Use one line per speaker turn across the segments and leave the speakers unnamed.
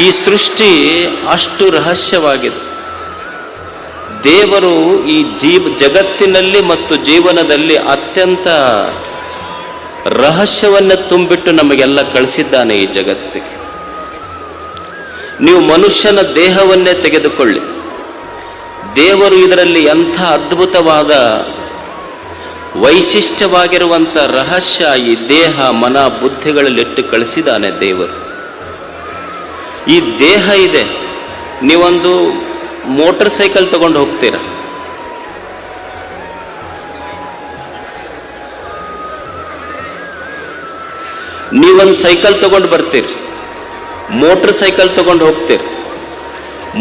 ಈ ಸೃಷ್ಟಿ ಅಷ್ಟು ರಹಸ್ಯವಾಗಿದೆ. ದೇವರು ಈ ಜಗತ್ತಿನಲ್ಲಿ ಮತ್ತು ಜೀವನದಲ್ಲಿ ಅತ್ಯಂತ ರಹಸ್ಯವನ್ನು ತುಂಬಿಟ್ಟು ನಮಗೆಲ್ಲ ಕಳಿಸಿದ್ದಾನೆ ಈ ಜಗತ್ತಿಗೆ. ನೀವು ಮನುಷ್ಯನ ದೇಹವನ್ನೇ ತೆಗೆದುಕೊಳ್ಳಿ, ದೇವರು ಇದರಲ್ಲಿ ಎಂಥ ಅದ್ಭುತವಾದ ವೈಶಿಷ್ಟ್ಯವಾಗಿರುವಂಥ ರಹಸ್ಯ ಈ ದೇಹ ಮನ ಬುದ್ಧಿಗಳಲ್ಲಿಟ್ಟು ಕಳಿಸಿದ್ದಾನೆ ದೇವರು. ಈ ದೇಹ ಇದೆ. ನೀವೊಂದು ಮೋಟರ್ ಸೈಕಲ್ ತಗೊಂಡು ಹೋಗ್ತೀರ, ನೀವೊಂದು ಸೈಕಲ್ ತಗೊಂಡು ಬರ್ತೀರಿ, ಮೋಟರ್ ಸೈಕಲ್ ತಗೊಂಡು ಹೋಗ್ತೀರಿ.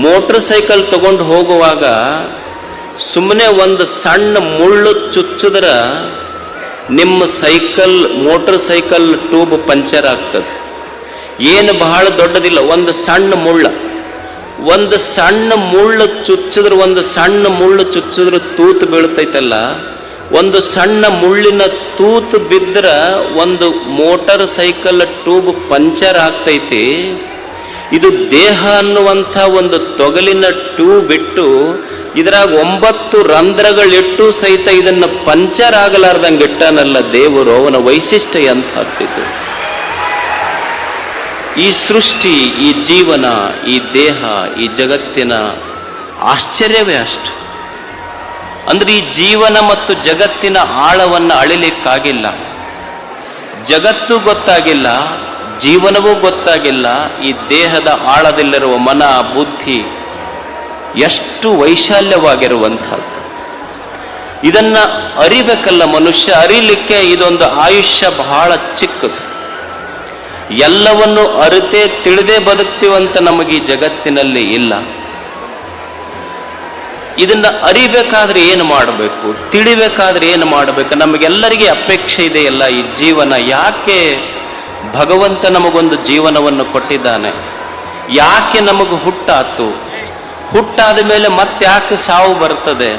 ಮೋಟರ್ ಸೈಕಲ್ ತಗೊಂಡು ಹೋಗುವಾಗ ಸುಮ್ಮನೆ ಒಂದು ಸಣ್ಣ ಮುಳ್ಳು ಚುಚ್ಚಿದ್ರ ನಿಮ್ಮ ಮೋಟರ್ ಸೈಕಲ್ ಟ್ಯೂಬ್ ಪಂಚರ್ ಆಗ್ತದೆ. ಏನು ಬಹಳ ದೊಡ್ಡದಿಲ್ಲ, ಒಂದು ಸಣ್ಣ ಮುಳ್ಳು ಚುಚ್ಚಿದ್ರೆ ತೂತು ಬೀಳ್ತೈತಲ್ಲ, ಒಂದು ಸಣ್ಣ ಮುಳ್ಳಿನ ತೂತು ಬಿದ್ದ್ರ ಒಂದು ಮೋಟಾರ್ ಸೈಕಲ್ ಟ್ಯೂಬ್ ಪಂಚರ್ ಆಗ್ತೈತಿ. ಇದು ದೇಹ ಅನ್ನುವಂಥ ಒಂದು ತೊಗಲಿನ ಟ್ಯೂಬ್ ಇಟ್ಟು ಇದ್ರಾಗ 9 ರಂಧ್ರಗಳಿಟ್ಟು ಸಹಿತ ಇದನ್ನು ಪಂಚರ್ ಆಗಲಾರ್ದಂಗೆ ಇಟ್ಟಾನಲ್ಲ ದೇವರು. ಅವನ ವೈಶಿಷ್ಟ್ಯ ಎಂಥದ್ದು! ಈ ಸೃಷ್ಟಿ, ಈ ಜೀವನ, ಈ ದೇಹ, ಈ ಜಗತ್ತಿನ ಆಶ್ಚರ್ಯವೇ ಅಷ್ಟು. ಅಂದ್ರೆ ಈ ಜೀವನ ಮತ್ತು ಜಗತ್ತಿನ ಆಳವನ್ನು ಅಳಿಲಿಕ್ಕಾಗಿಲ್ಲ. ಜಗತ್ತು ಗೊತ್ತಾಗಿಲ್ಲ, ಜೀವನವೂ ಗೊತ್ತಾಗಿಲ್ಲ. ಈ ದೇಹದ ಆಳದಲ್ಲಿರುವ ಮನ ಬುದ್ಧಿ ಎಷ್ಟು ವೈಶಾಲ್ಯವಾಗಿರುವಂಥದ್ದು. ಇದನ್ನ ಅರಿಬೇಕಲ್ಲ ಮನುಷ್ಯ. ಅರಿಲಿಕ್ಕೆ ಇದೊಂದು ಆಯುಷ್ಯ ಬಹಳ ಚಿಕ್ಕದು. ಎಲ್ಲವನ್ನು ಅರಿತೇ ತಿಳಿದೇ ಬದುಕ್ತೀವಂತ ನಮಗೆ ಈ ಜಗತ್ತಿನಲ್ಲಿ ಇಲ್ಲ. ಇದನ್ನ ಅರಿಬೇಕಾದ್ರೆ ಏನು ಮಾಡಬೇಕು, ತಿಳಿಬೇಕಾದ್ರೆ ಏನು ಮಾಡಬೇಕು? ನಮಗೆಲ್ಲರಿಗೆ ಅಪೇಕ್ಷೆ ಇದೆಯಲ್ಲ, ಈ ಜೀವನ ಯಾಕೆ ಭಗವಂತ ನಮಗೊಂದು ಜೀವನವನ್ನು ಕೊಟ್ಟಿದ್ದಾನೆ? ಯಾಕೆ ನಮಗೆ ಹುಟ್ಟಾತು? ಹುಟ್ಟಾದ ಮೇಲೆ ಮತ್ತೆ ಯಾಕೆ ಸಾವು ಬರ್ತದೆ?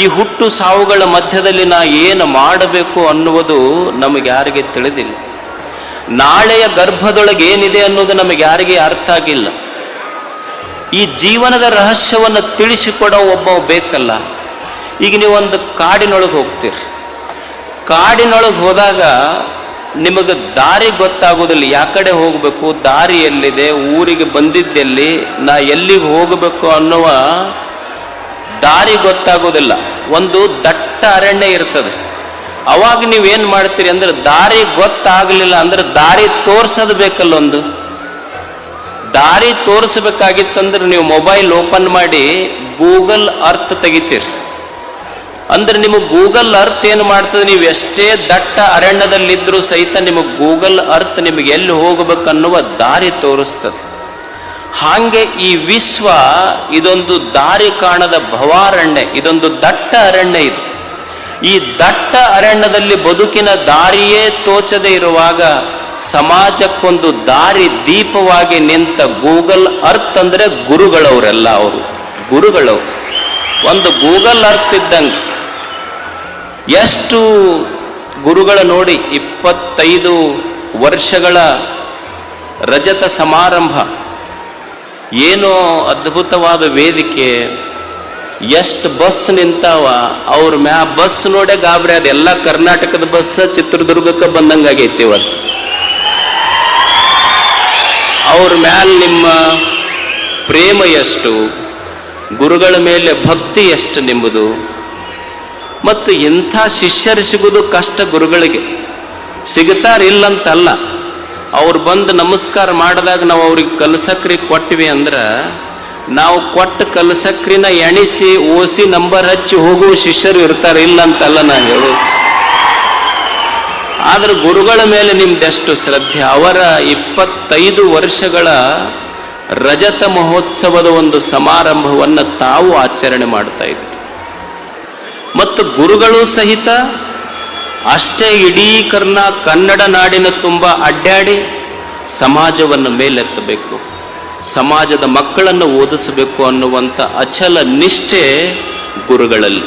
ಈ ಹುಟ್ಟು ಸಾವುಗಳ ಮಧ್ಯದಲ್ಲಿ ನಾ ಏನು ಮಾಡಬೇಕು ಅನ್ನುವುದು ನಮಗೆ ಯಾರಿಗೆ ತಿಳಿದಿಲ್ಲ. ನಾಳೆಯ ಗರ್ಭದೊಳಗೆ ಏನಿದೆ ಅನ್ನೋದು ನಮಗೆ ಯಾರಿಗೆ ಅರ್ಥ ಆಗಿಲ್ಲ. ಈ ಜೀವನದ ರಹಸ್ಯವನ್ನು ತಿಳಿಸಿಕೊಡೋ ಒಬ್ಬ ಬೇಕಲ್ಲ. ಈಗ ನೀವೊಂದು ಕಾಡಿನೊಳಗೆ ಹೋಗ್ತೀರಿ, ಕಾಡಿನೊಳಗೆ ಹೋದಾಗ ನಿಮಗೆ ದಾರಿ ಗೊತ್ತಾಗೋದಿಲ್ಲ. ಯಾ ಕಡೆ ಹೋಗಬೇಕು, ದಾರಿ ಎಲ್ಲಿದೆ, ಊರಿಗೆ ಬಂದಿದ್ದೆಲ್ಲಿ, ನಾ ಎಲ್ಲಿಗೆ ಹೋಗಬೇಕು ಅನ್ನುವ ದಾರಿ ಗೊತ್ತಾಗೋದಿಲ್ಲ. ಒಂದು ದಟ್ಟ ಅರಣ್ಯ ಇರ್ತದೆ. ಅವಾಗ ನೀವೇನು ಮಾಡ್ತೀರಿ ಅಂದ್ರೆ, ದಾರಿ ಗೊತ್ತಾಗಲಿಲ್ಲ ಅಂದ್ರೆ ದಾರಿ ತೋರ್ಸೋದು ಬೇಕಲ್ಲ. ಒಂದು ದಾರಿ ತೋರಿಸಬೇಕಾಗಿತ್ತಂದ್ರೆ ನೀವು ಮೊಬೈಲ್ ಓಪನ್ ಮಾಡಿ ಗೂಗಲ್ ಅರ್ತ್ ತೆಗಿತೀರಿ. ಅಂದ್ರೆ ನಿಮಗೆ ಗೂಗಲ್ ಅರ್ತ್ ಏನು ಮಾಡ್ತದೆ? ನೀವು ಎಷ್ಟೇ ದಟ್ಟ ಅರಣ್ಯದಲ್ಲಿದ್ರೂ ಸಹಿತ ನಿಮಗೆ ಗೂಗಲ್ ಅರ್ತ್ ನಿಮಗೆ ಎಲ್ಲಿ ಹೋಗಬೇಕನ್ನುವ ದಾರಿ ತೋರಿಸ್ತದೆ. ಹಾಗೆ ಈ ವಿಶ್ವ ಇದೊಂದು ದಾರಿ ಕಾಣದ ಭವಾರಣ್ಯ, ಇದೊಂದು ದಟ್ಟ ಅರಣ್ಯ. ಇದು ಈ ದಟ್ಟ ಅರಣ್ಯದಲ್ಲಿ ಬದುಕಿನ ದಾರಿಯೇ ತೋಚದೆ ಇರುವಾಗ ಸಮಾಜಕ್ಕೊಂದು ದಾರಿ ದೀಪವಾಗಿ ನಿಂತ ಗೂಗಲ್ ಅರ್ತ್ ಅಂದ್ರೆ ಗುರುಗಳವರೆಲ್ಲ. ಅವರು ಗುರುಗಳವರು. ಒಂದು ಗೂಗಲ್ ಅರ್ತ್ ಇದ್ದಂಗೆ ಎಷ್ಟು ಗುರುಗಳ ನೋಡಿ. 25 ವರ್ಷಗಳ ರಜತ ಸಮಾರಂಭ, ಏನೋ ಅದ್ಭುತವಾದ ವೇದಿಕೆ, ಎಷ್ಟು ಬಸ್ ನಿಂತಾವ. ಅವ್ರ ಬಸ್ ನೋಡೇ ಗಾಬರಿ. ಅದೆಲ್ಲ ಕರ್ನಾಟಕದ ಬಸ್ ಚಿತ್ರದುರ್ಗಕ್ಕೆ ಬಂದಂಗಾಗೈತಿ ಇವತ್ತು. ಅವ್ರ ಮ್ಯಾಲ ನಿಮ್ಮ ಪ್ರೇಮ ಎಷ್ಟು, ಗುರುಗಳ ಮೇಲೆ ಭಕ್ತಿ ಎಷ್ಟು ನಿಂಬುದು. ಮತ್ತು ಇಂಥ ಶಿಷ್ಯರು ಸಿಗುವುದು ಕಷ್ಟ. ಗುರುಗಳಿಗೆ ಸಿಗುತ್ತಾರಿಲ್ಲಂತಲ್ಲ. ಅವ್ರು ಬಂದು ನಮಸ್ಕಾರ ಮಾಡಿದಾಗ ನಾವು ಅವ್ರಿಗೆ ಕಲಸಕ್ರಿ ಕೊಟ್ಟಿವಿ ಅಂದ್ರೆ, ನಾವು ಕೊಟ್ಟ ಕಲಸಕ್ರಿನ ಎಣಿಸಿ ಓಸಿ ನಂಬರ್ ಹಚ್ಚಿ ಹೋಗುವ ಶಿಷ್ಯರು ಇರ್ತಾರೆ, ಇಲ್ಲ ಅಂತಲ್ಲ ನಾನು ಹೇಳೋದು. ಆದ್ರೆ ಗುರುಗಳ ಮೇಲೆ ನಿಮ್ದೆಷ್ಟು ಶ್ರದ್ಧೆ. ಅವರ 25 ವರ್ಷಗಳ ರಜತ ಮಹೋತ್ಸವದ ಒಂದು ಸಮಾರಂಭವನ್ನು ತಾವು ಆಚರಣೆ ಮಾಡ್ತಾ ಇದ್ರು. ಮತ್ತು ಗುರುಗಳು ಸಹಿತ ಅಷ್ಟೇ ಇಡೀ ಕನ್ನಡ ನಾಡಿನ ತುಂಬ ಅಡ್ಡಾಡಿ ಸಮಾಜವನ್ನು ಮೇಲೆತ್ತಬೇಕು, ಸಮಾಜದ ಮಕ್ಕಳನ್ನು ಓದಿಸಬೇಕು ಅನ್ನುವಂಥ ಅಚಲ ನಿಷ್ಠೆ ಗುರುಗಳಲ್ಲಿ.